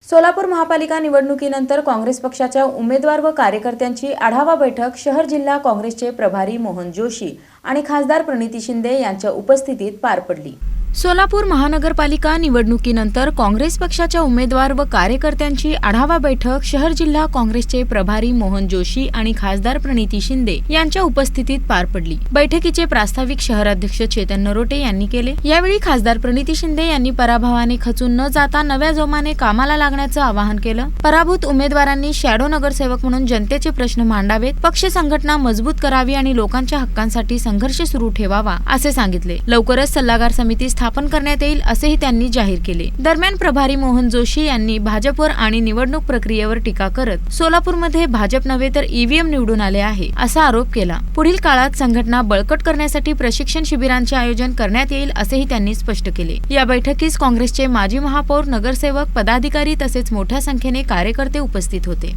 सोलापूर महापालिका निवडणुकीनंतर काँग्रेस पक्षाच्या उमेदवार व कार्यकर्त्यांची आढावा बैठक शहर जिल्हा काँग्रेसचे प्रभारी मोहन जोशी आणि खासदार प्रणिती शिंदे यांच्या उपस्थितीत पार पडली। सोलापूर महानगरपालिका निवडणुकीनंतर काँग्रेस पक्षाच्या उमेदवार व कार्यकर्त्यांची आढावा बैठक शहर जिल्हा काँग्रेसचे प्रभारी मोहन जोशी आणि खासदार प्रणिती शिंदे यांच्या उपस्थितीत पार पडली। बैठकीचे प्रास्ताविक शहराध्यक्ष चेतन नरोटे यांनी केले। यावेळी खासदार प्रणिती शिंदे यांनी पराभवाने खचून न जाता नव्या जोमाने कामाला लागण्याचं आवाहन केलं। पराभूत उमेदवारांनी शॅडो नगरसेवक म्हणून जनतेचे प्रश्न मांडावेत, पक्ष संघटना मजबूत करावी आणि लोकांच्या हक्कांसाठी संघर्ष सुरू ठेवावा असे सांगितले। लवकरच सल्लागार समिती स्थापन करण्यात येईल असेही त्यांनी जाहीर केले। दरम्यान प्रभारी मोहन जोशी यांनी भाजपवर आणि निवडणूक प्रक्रियेवर टीका करत सोलापूरमध्ये भाजप नव्हे तर ईव्हीएम निवडून आले आहे असा आरोप केला। पुढील काळात संघटना बळकट करण्यासाठी प्रशिक्षण शिबिरांचे आयोजन करण्यात येईल असेही त्यांनी स्पष्ट केले। या बैठकीस काँग्रेसचे माजी महापौर, नगरसेवक, पदाधिकारी तसेच मोठ्या संख्येने कार्यकर्ते उपस्थित होते।